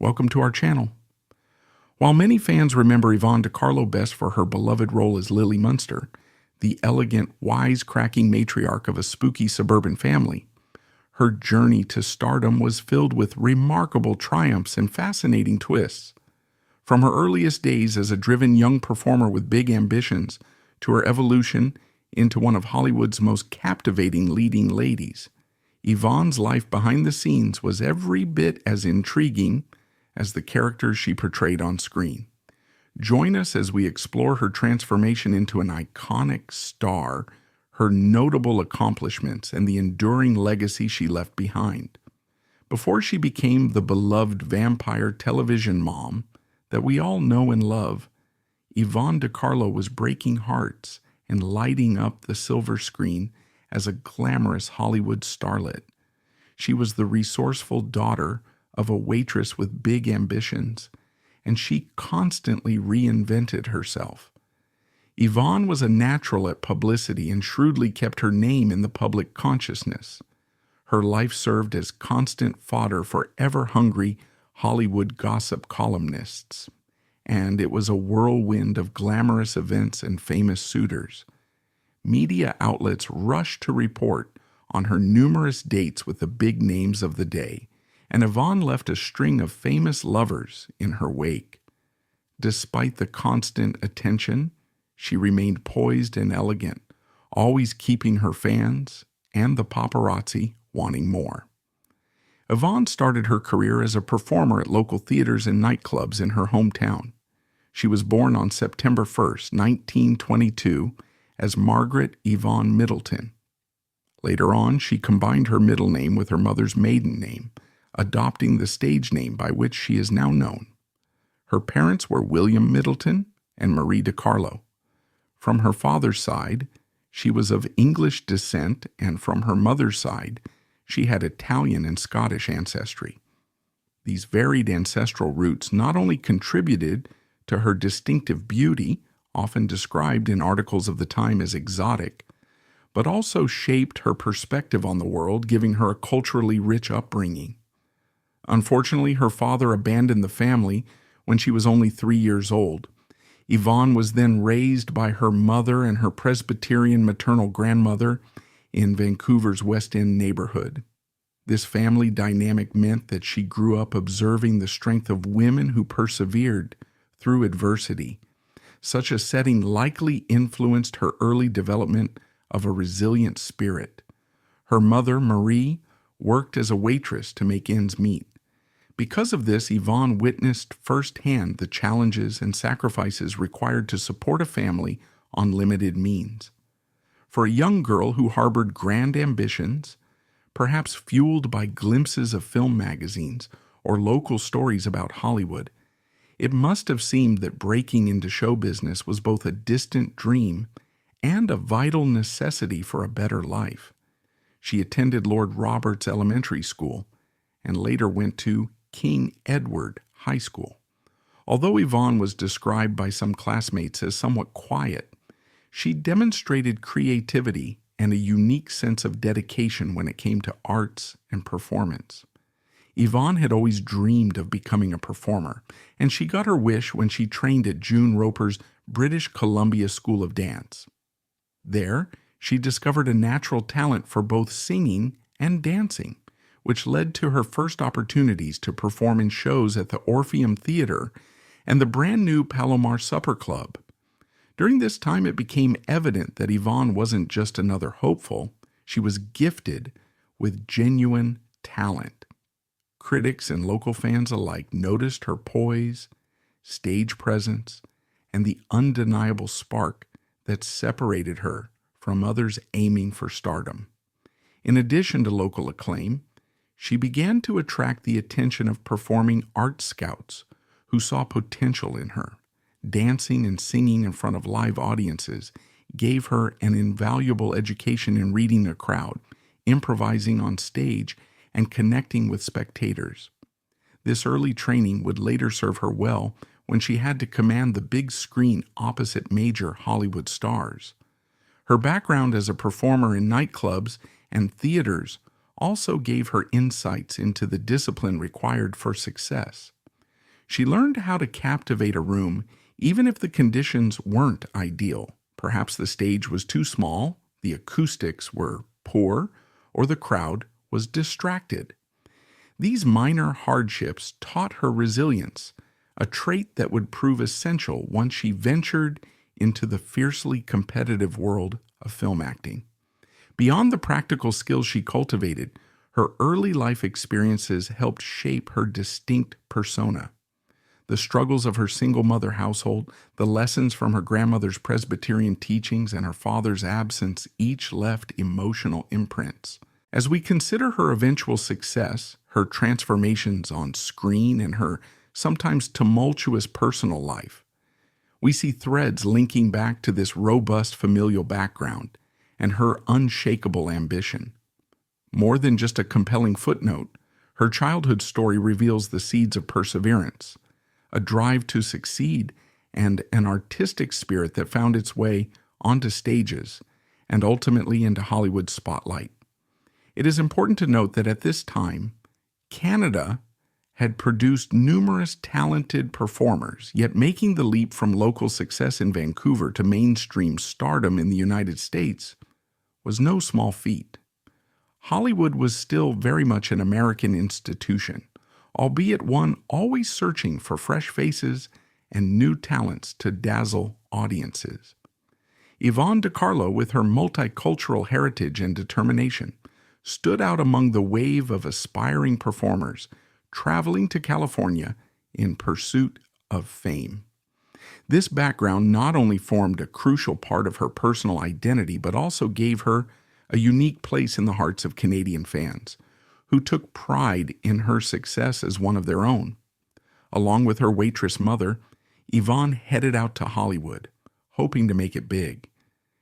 Welcome to our channel. While many fans remember Yvonne De Carlo best for her beloved role as Lily Munster, the elegant, wisecracking matriarch of a spooky suburban family, her journey to stardom was filled with remarkable triumphs and fascinating twists. From her earliest days as a driven young performer with big ambitions to her evolution into one of Hollywood's most captivating leading ladies, Yvonne's life behind the scenes was every bit as intriguing as the characters she portrayed on screen. Join us as we explore her transformation into an iconic star, her notable accomplishments, and the enduring legacy she left behind. Before she became the beloved vampire television mom that we all know and love, Yvonne De Carlo was breaking hearts and lighting up the silver screen as a glamorous Hollywood starlet. She was the resourceful daughter of a waitress with big ambitions, and she constantly reinvented herself. Yvonne was a natural at publicity and shrewdly kept her name in the public consciousness. Her life served as constant fodder for ever-hungry Hollywood gossip columnists, and it was a whirlwind of glamorous events and famous suitors. Media outlets rushed to report on her numerous dates with the big names of the day, and Yvonne left a string of famous lovers in her wake. Despite the constant attention, she remained poised and elegant, always keeping her fans and the paparazzi wanting more. Yvonne started her career as a performer at local theaters and nightclubs in her hometown. She was born on September 1st, 1922, as Margaret Yvonne Middleton. Later on, she combined her middle name with her mother's maiden name, adopting the stage name by which she is now known. Her parents were William Middleton and Marie De Carlo. From her father's side, she was of English descent, and from her mother's side, she had Italian and Scottish ancestry. These varied ancestral roots not only contributed to her distinctive beauty, often described in articles of the time as exotic, but also shaped her perspective on the world, giving her a culturally rich upbringing. Unfortunately, her father abandoned the family when she was only 3 years old. Yvonne was then raised by her mother and her Presbyterian maternal grandmother in Vancouver's West End neighborhood. This family dynamic meant that she grew up observing the strength of women who persevered through adversity. Such a setting likely influenced her early development of a resilient spirit. Her mother, Marie, worked as a waitress to make ends meet. Because of this, Yvonne witnessed firsthand the challenges and sacrifices required to support a family on limited means. For a young girl who harbored grand ambitions, perhaps fueled by glimpses of film magazines or local stories about Hollywood, it must have seemed that breaking into show business was both a distant dream and a vital necessity for a better life. She attended Lord Roberts Elementary School and later went to King Edward High School. Although Yvonne was described by some classmates as somewhat quiet, she demonstrated creativity and a unique sense of dedication when it came to arts and performance. Yvonne had always dreamed of becoming a performer, and she got her wish when she trained at June Roper's British Columbia School of Dance. There, she discovered a natural talent for both singing and dancing, which led to her first opportunities to perform in shows at the Orpheum Theater and the brand new Palomar Supper Club. During this time, it became evident that Yvonne wasn't just another hopeful, she was gifted with genuine talent. Critics and local fans alike noticed her poise, stage presence, and the undeniable spark that separated her from others aiming for stardom. In addition to local acclaim, she began to attract the attention of performing art scouts who saw potential in her. Dancing and singing in front of live audiences gave her an invaluable education in reading a crowd, improvising on stage, and connecting with spectators. This early training would later serve her well when she had to command the big screen opposite major Hollywood stars. Her background as a performer in nightclubs and theaters also gave her insights into the discipline required for success. She learned how to captivate a room even if the conditions weren't ideal. Perhaps the stage was too small, the acoustics were poor, or the crowd was distracted. These minor hardships taught her resilience, a trait that would prove essential once she ventured into the fiercely competitive world of film acting. Beyond the practical skills she cultivated, her early life experiences helped shape her distinct persona. The struggles of her single mother household, the lessons from her grandmother's Presbyterian teachings, and her father's absence each left emotional imprints. As we consider her eventual success, her transformations on screen, and her sometimes tumultuous personal life, we see threads linking back to this robust familial background and her unshakable ambition. More than just a compelling footnote, her childhood story reveals the seeds of perseverance, a drive to succeed, and an artistic spirit that found its way onto stages and ultimately into Hollywood's spotlight. It is important to note that at this time, Canada had produced numerous talented performers, yet making the leap from local success in Vancouver to mainstream stardom in the United States was no small feat. Hollywood was still very much an American institution, albeit one always searching for fresh faces and new talents to dazzle audiences. Yvonne De Carlo, with her multicultural heritage and determination, stood out among the wave of aspiring performers traveling to California in pursuit of fame. This background not only formed a crucial part of her personal identity, but also gave her a unique place in the hearts of Canadian fans, who took pride in her success as one of their own. Along with her waitress mother, Yvonne headed out to Hollywood, hoping to make it big.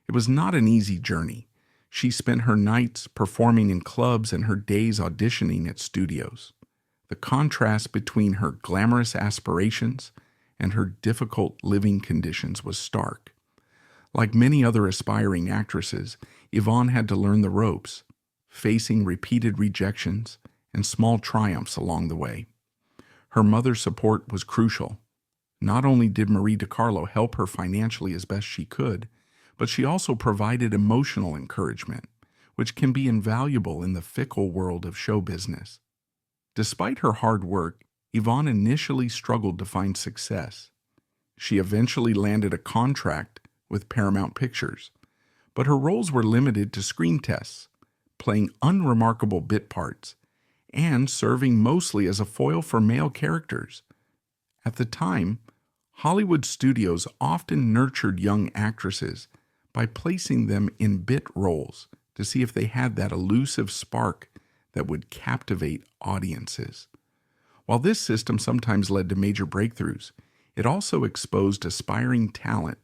It was not an easy journey. She spent her nights performing in clubs and her days auditioning at studios. The contrast between her glamorous aspirations and her difficult living conditions was stark. Like many other aspiring actresses, Yvonne had to learn the ropes, facing repeated rejections and small triumphs along the way. Her mother's support was crucial. Not only did Marie De Carlo help her financially as best she could, but she also provided emotional encouragement, which can be invaluable in the fickle world of show business. Despite her hard work, Yvonne initially struggled to find success. She eventually landed a contract with Paramount Pictures, but her roles were limited to screen tests, playing unremarkable bit parts, and serving mostly as a foil for male characters. At the time, Hollywood studios often nurtured young actresses by placing them in bit roles to see if they had that elusive spark that would captivate audiences. While this system sometimes led to major breakthroughs, it also exposed aspiring talent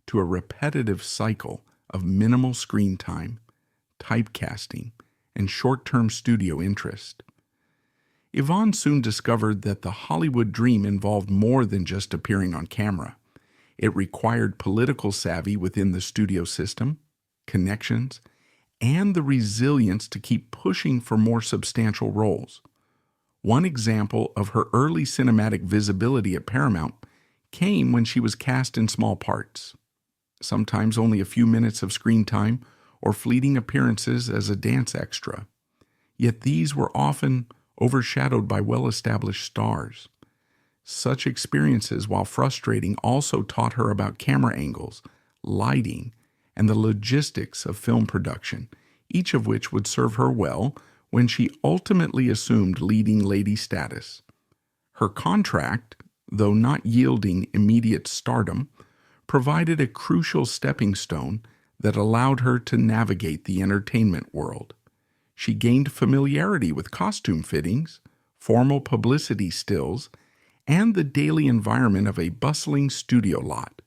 to a repetitive cycle of minimal screen time, typecasting, and short-term studio interest. Yvonne soon discovered that the Hollywood dream involved more than just appearing on camera. It required political savvy within the studio system, connections, and the resilience to keep pushing for more substantial roles. One example of her early cinematic visibility at Paramount came when she was cast in small parts, sometimes only a few minutes of screen time or fleeting appearances as a dance extra. Yet these were often overshadowed by well-established stars. Such experiences, while frustrating, also taught her about camera angles, lighting, and the logistics of film production, each of which would serve her well when she ultimately assumed leading lady status. Her contract, though not yielding immediate stardom, provided a crucial stepping stone that allowed her to navigate the entertainment world. She gained familiarity with costume fittings, formal publicity stills, and the daily environment of a bustling studio lot.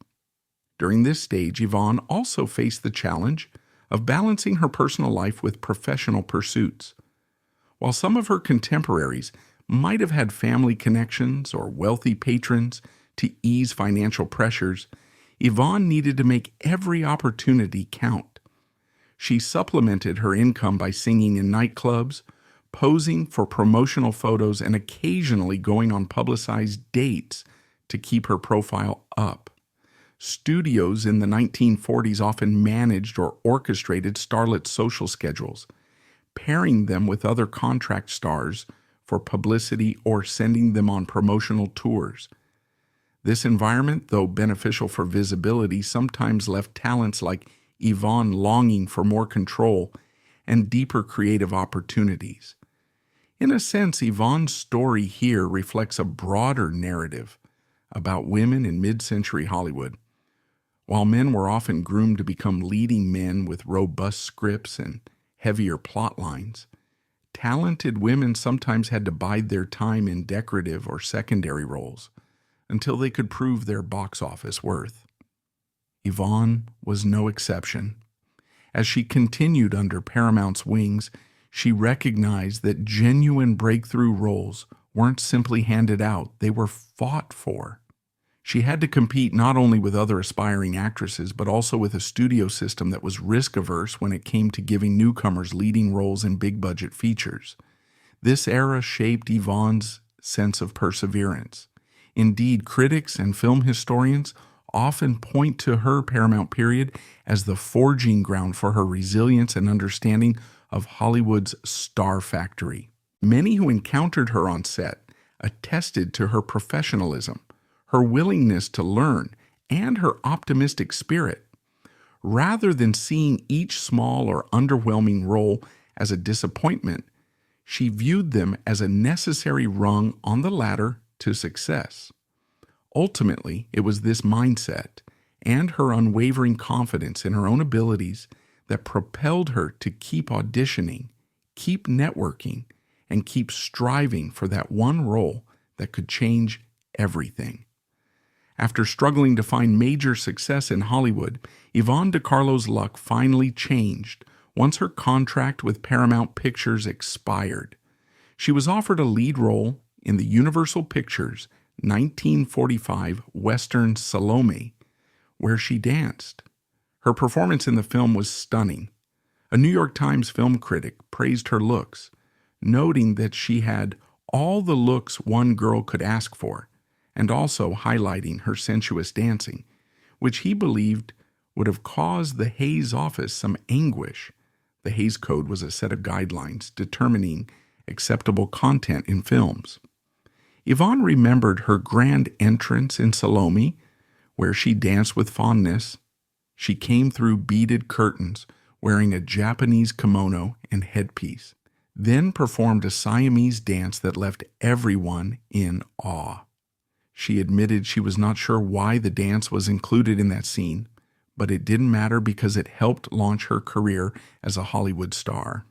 During this stage, Yvonne also faced the challenge of balancing her personal life with professional pursuits. While some of her contemporaries might have had family connections or wealthy patrons to ease financial pressures, Yvonne needed to make every opportunity count. She supplemented her income by singing in nightclubs, posing for promotional photos and occasionally going on publicized dates to keep her profile up. Studios in the 1940s often managed or orchestrated starlet social schedules, pairing them with other contract stars for publicity or sending them on promotional tours. This environment, though beneficial for visibility, sometimes left talents like Yvonne longing for more control and deeper creative opportunities. In a sense, Yvonne's story here reflects a broader narrative about women in mid-century Hollywood. While men were often groomed to become leading men with robust scripts and heavier plot lines, talented women sometimes had to bide their time in decorative or secondary roles until they could prove their box office worth. Yvonne was no exception. As she continued under Paramount's wings, she recognized that genuine breakthrough roles weren't simply handed out, they were fought for. She had to compete not only with other aspiring actresses, but also with a studio system that was risk-averse when it came to giving newcomers leading roles in big-budget features. This era shaped Yvonne's sense of perseverance. Indeed, critics and film historians often point to her Paramount period as the forging ground for her resilience and understanding of Hollywood's star factory. Many who encountered her on set attested to her professionalism, her willingness to learn, and her optimistic spirit. Rather than seeing each small or underwhelming role as a disappointment, she viewed them as a necessary rung on the ladder to success. Ultimately, it was this mindset and her unwavering confidence in her own abilities that propelled her to keep auditioning, keep networking, and keep striving for that one role that could change everything. After struggling to find major success in Hollywood, Yvonne De Carlo's luck finally changed once her contract with Paramount Pictures expired. She was offered a lead role in the Universal Pictures' 1945 Western Salome, where she danced. Her performance in the film was stunning. A New York Times film critic praised her looks, noting that she had all the looks one girl could ask for, and also highlighting her sensuous dancing, which he believed would have caused the Hays office some anguish. The Hays Code was a set of guidelines determining acceptable content in films. Yvonne remembered her grand entrance in Salome, where she danced with fondness. She came through beaded curtains, wearing a Japanese kimono and headpiece, then performed a Siamese dance that left everyone in awe. She admitted she was not sure why the dance was included in that scene, but it didn't matter because it helped launch her career as a Hollywood star.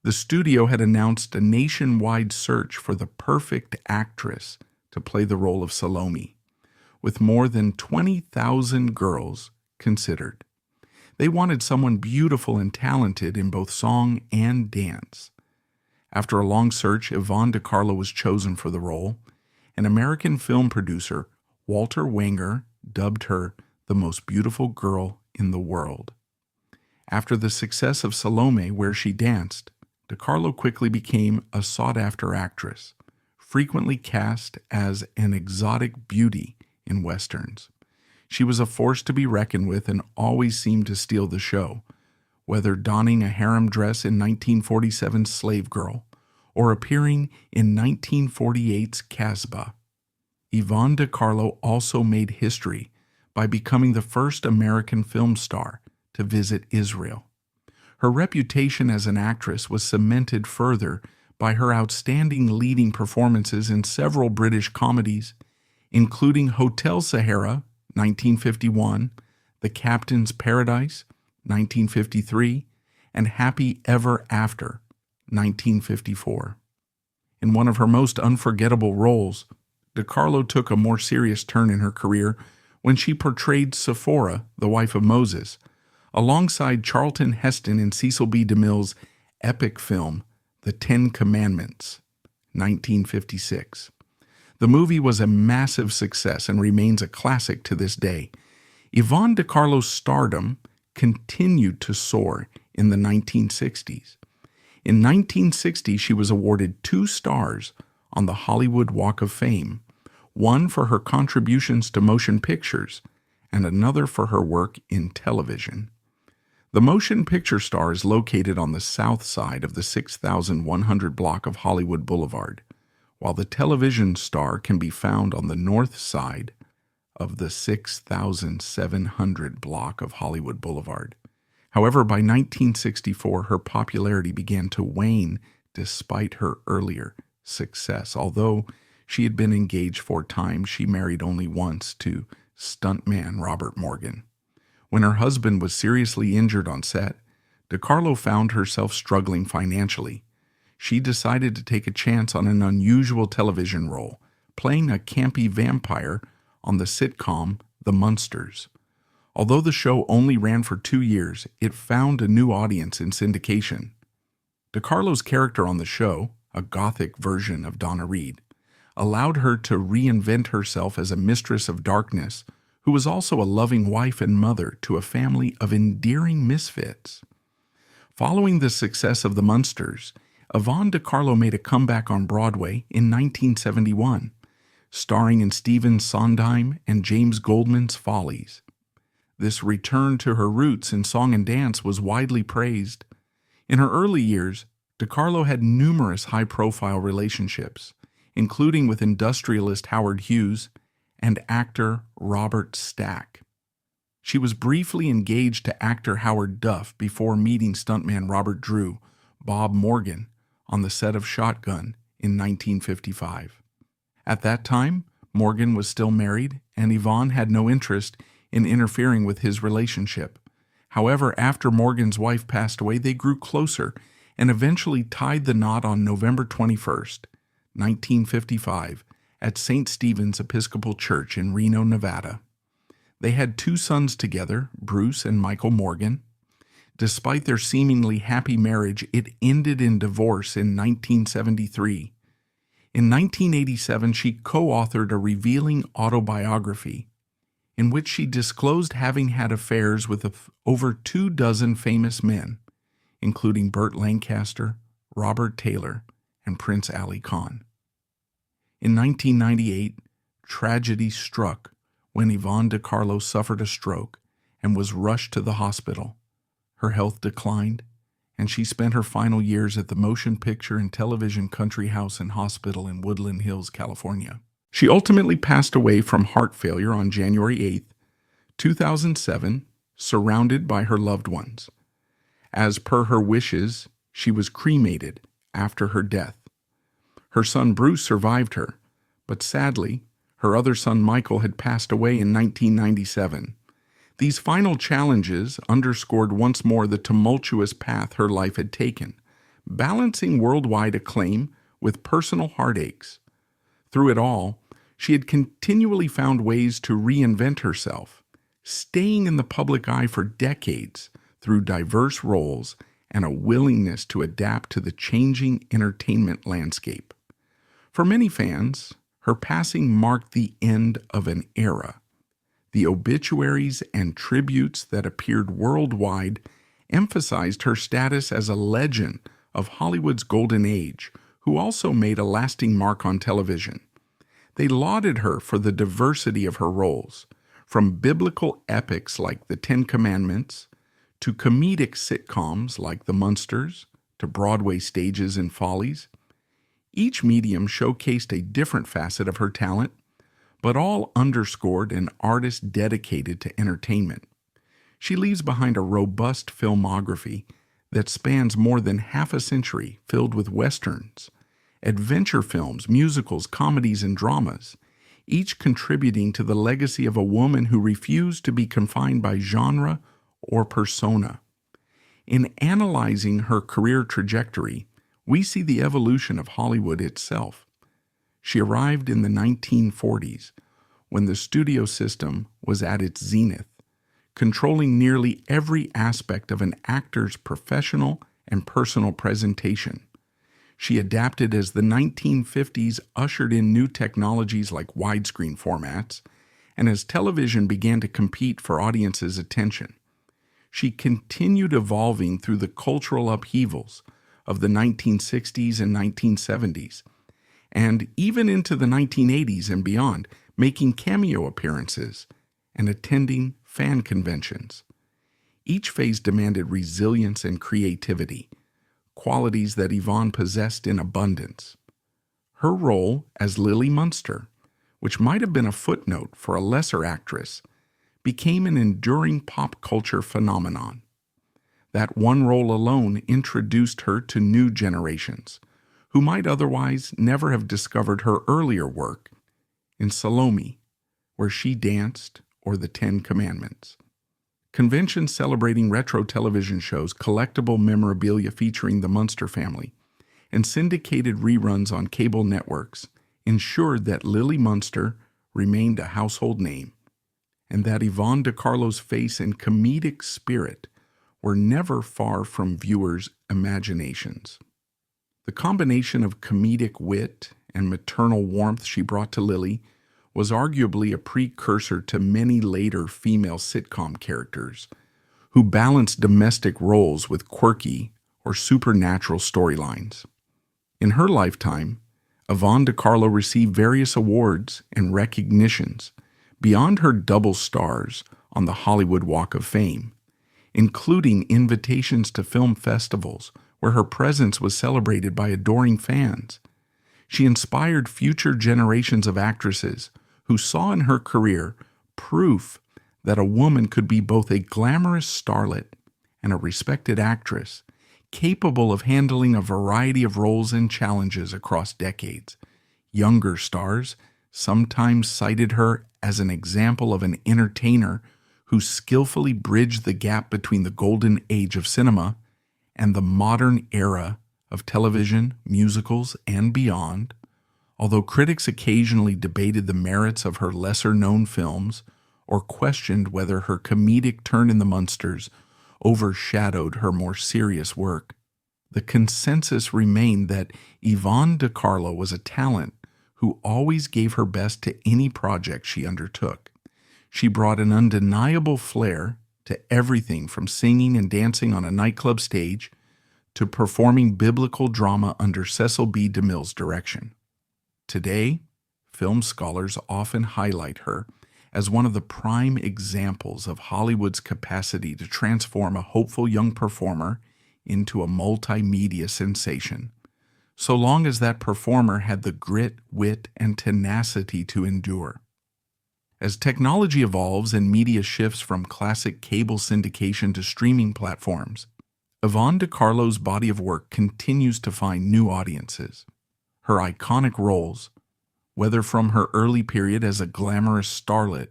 The studio had announced a nationwide search for the perfect actress to play the role of Salome, with more than 20,000 girls considered. They wanted someone beautiful and talented in both song and dance. After a long search, Yvonne De Carlo was chosen for the role. An American film producer, Walter Wanger, dubbed her the most beautiful girl in the world. After the success of Salome, where she danced, De Carlo quickly became a sought-after actress, frequently cast as an exotic beauty in westerns. She was a force to be reckoned with and always seemed to steal the show, whether donning a harem dress in 1947's Slave Girl or appearing in 1948's Casbah. Yvonne De Carlo also made history by becoming the first American film star to visit Israel. Her reputation as an actress was cemented further by her outstanding leading performances in several British comedies, including Hotel Sahara, 1951, The Captain's Paradise, 1953, and Happy Ever After, 1954. In one of her most unforgettable roles, De Carlo took a more serious turn in her career when she portrayed Sephora, the wife of Moses, alongside Charlton Heston in Cecil B. DeMille's epic film, The Ten Commandments, 1956. The movie was a massive success and remains a classic to this day. Yvonne De Carlo's stardom continued to soar in the 1960s. In 1960, she was awarded 2 stars on the Hollywood Walk of Fame, one for her contributions to motion pictures and another for her work in television. The Motion Picture Star is located on the south side of the 6100 block of Hollywood Boulevard, while the Television Star can be found on the north side of the 6700 block of Hollywood Boulevard. However, by 1964, her popularity began to wane despite her earlier success. Although she had been engaged 4 times, she married only once to stuntman Robert Morgan. When her husband was seriously injured on set, De Carlo found herself struggling financially. She decided to take a chance on an unusual television role, playing a campy vampire on the sitcom The Munsters. Although the show only ran for 2 years, it found a new audience in syndication. De Carlo's character on the show, a gothic version of Donna Reed, allowed her to reinvent herself as a mistress of darkness who was also a loving wife and mother to a family of endearing misfits. Following the success of The Munsters, Yvonne De Carlo made a comeback on Broadway in 1971, starring in Stephen Sondheim and James Goldman's Follies. This return to her roots in song and dance was widely praised. In her early years, De Carlo had numerous high-profile relationships, including with industrialist Howard Hughes and actor Robert Stack. She was briefly engaged to actor Howard Duff before meeting stuntman Robert Drew, Bob Morgan, on the set of Shotgun in 1955. At that time, Morgan was still married, and Yvonne had no interest in interfering with his relationship. However, after Morgan's wife passed away, they grew closer and eventually tied the knot on November 21st, 1955, at St. Stephen's Episcopal Church in Reno, Nevada. They had 2 sons together, Bruce and Michael Morgan. Despite their seemingly happy marriage, it ended in divorce in 1973. In 1987, she co-authored a revealing autobiography in which she disclosed having had affairs with over 24 famous men, including Burt Lancaster, Robert Taylor, and Prince Ali Khan. In 1998, tragedy struck when Yvonne De Carlo suffered a stroke and was rushed to the hospital. Her health declined, and she spent her final years at the Motion Picture and Television Country House and Hospital in Woodland Hills, California. She ultimately passed away from heart failure on January 8, 2007, surrounded by her loved ones. As per her wishes, she was cremated after her death. Her son Bruce survived her, but sadly, her other son Michael had passed away in 1997. These final challenges underscored once more the tumultuous path her life had taken, balancing worldwide acclaim with personal heartaches. Through it all, she had continually found ways to reinvent herself, staying in the public eye for decades through diverse roles and a willingness to adapt to the changing entertainment landscape. For many fans, her passing marked the end of an era. The obituaries and tributes that appeared worldwide emphasized her status as a legend of Hollywood's golden age, who also made a lasting mark on television. They lauded her for the diversity of her roles, from biblical epics like the Ten Commandments, to comedic sitcoms like The Munsters, to Broadway stages and Follies. Each medium showcased a different facet of her talent, but all underscored an artist dedicated to entertainment. She leaves behind a robust filmography that spans more than half a century, filled with westerns, adventure films, musicals, comedies, and dramas, each contributing to the legacy of a woman who refused to be confined by genre or persona. In analyzing her career trajectory, we see the evolution of Hollywood itself. She arrived in the 1940s, when the studio system was at its zenith, controlling nearly every aspect of an actor's professional and personal presentation. She adapted as the 1950s ushered in new technologies like widescreen formats, and as television began to compete for audiences' attention. She continued evolving through the cultural upheavals of the 1960s and 1970s, and even into the 1980s and beyond, making cameo appearances and attending fan conventions. Each phase demanded resilience and creativity, qualities that Yvonne possessed in abundance. Her role as Lily Munster, which might have been a footnote for a lesser actress, became an enduring pop culture phenomenon. That one role alone introduced her to new generations, who might otherwise never have discovered her earlier work in Salome, where she danced, or the 10 Commandments. Conventions celebrating retro television shows, collectible memorabilia featuring the Munster family, and syndicated reruns on cable networks ensured that Lily Munster remained a household name, and that Yvonne De Carlo's face and comedic spirit were never far from viewers' imaginations. The combination of comedic wit and maternal warmth she brought to Lily was arguably a precursor to many later female sitcom characters who balanced domestic roles with quirky or supernatural storylines. In her lifetime, Yvonne De Carlo received various awards and recognitions beyond her double stars on the Hollywood Walk of Fame, including invitations to film festivals where her presence was celebrated by adoring fans. She inspired future generations of actresses who saw in her career proof that a woman could be both a glamorous starlet and a respected actress, capable of handling a variety of roles and challenges across decades. Younger stars sometimes cited her as an example of an entertainer who skillfully bridged the gap between the golden age of cinema and the modern era of television, musicals, and beyond. Although critics occasionally debated the merits of her lesser-known films or questioned whether her comedic turn in the Munsters overshadowed her more serious work, the consensus remained that Yvonne De Carlo was a talent who always gave her best to any project she undertook. She brought an undeniable flair to everything from singing and dancing on a nightclub stage to performing biblical drama under Cecil B. DeMille's direction. Today, film scholars often highlight her as one of the prime examples of Hollywood's capacity to transform a hopeful young performer into a multimedia sensation, so long as that performer had the grit, wit, and tenacity to endure. As technology evolves and media shifts from classic cable syndication to streaming platforms, Yvonne De Carlo's body of work continues to find new audiences. Her iconic roles, whether from her early period as a glamorous starlet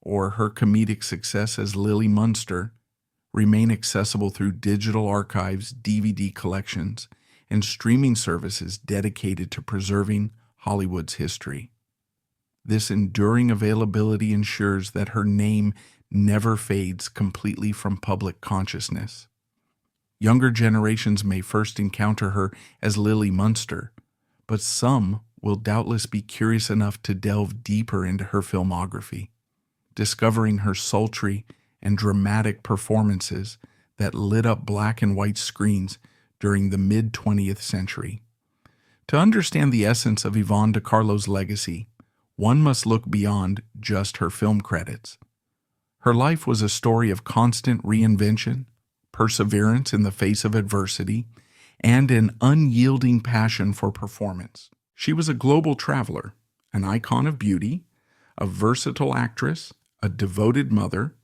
or her comedic success as Lily Munster, remain accessible through digital archives, DVD collections, and streaming services dedicated to preserving Hollywood's history. This enduring availability ensures that her name never fades completely from public consciousness. Younger generations may first encounter her as Lily Munster, but some will doubtless be curious enough to delve deeper into her filmography, discovering her sultry and dramatic performances that lit up black and white screens during the mid-20th century. To understand the essence of Yvonne De Carlo's legacy, one must look beyond just her film credits. Her life was a story of constant reinvention, perseverance in the face of adversity, and an unyielding passion for performance. She was a global traveler, an icon of beauty, a versatile actress, a devoted mother,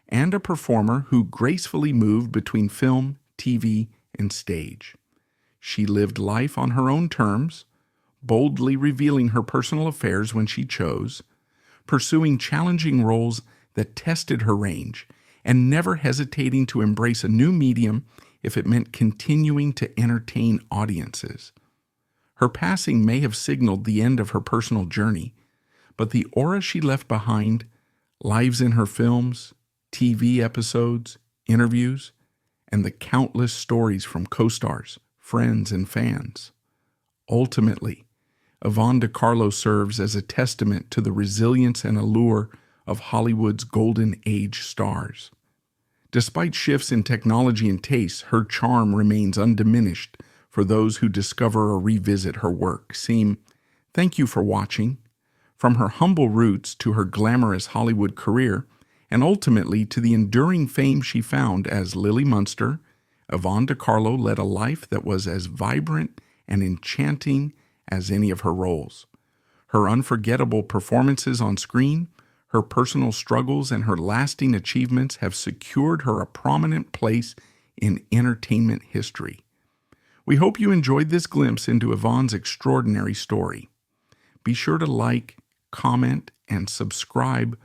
and a performer who gracefully moved between film, TV, and stage. She lived life on her own terms, boldly revealing her personal affairs when she chose, pursuing challenging roles that tested her range, and never hesitating to embrace a new medium if it meant continuing to entertain audiences. Her passing may have signaled the end of her personal journey, but the aura she left behind, lives in her films, TV episodes, interviews, and the countless stories from co-stars, friends, and fans. Ultimately, Yvonne De Carlo serves as a testament to the resilience and allure of Hollywood's golden age stars. Despite shifts in technology and taste, her charm remains undiminished, for those who discover or revisit her work seem, thank you for watching. From her humble roots to her glamorous Hollywood career, and ultimately to the enduring fame she found as Lily Munster, Yvonne De Carlo led a life that was as vibrant and enchanting as any of her roles. Her unforgettable performances on screen, her personal struggles, and her lasting achievements have secured her a prominent place in entertainment history. We hope you enjoyed this glimpse into Yvonne's extraordinary story. Be sure to like, comment, and subscribe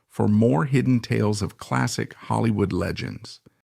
for more hidden tales of classic Hollywood legends.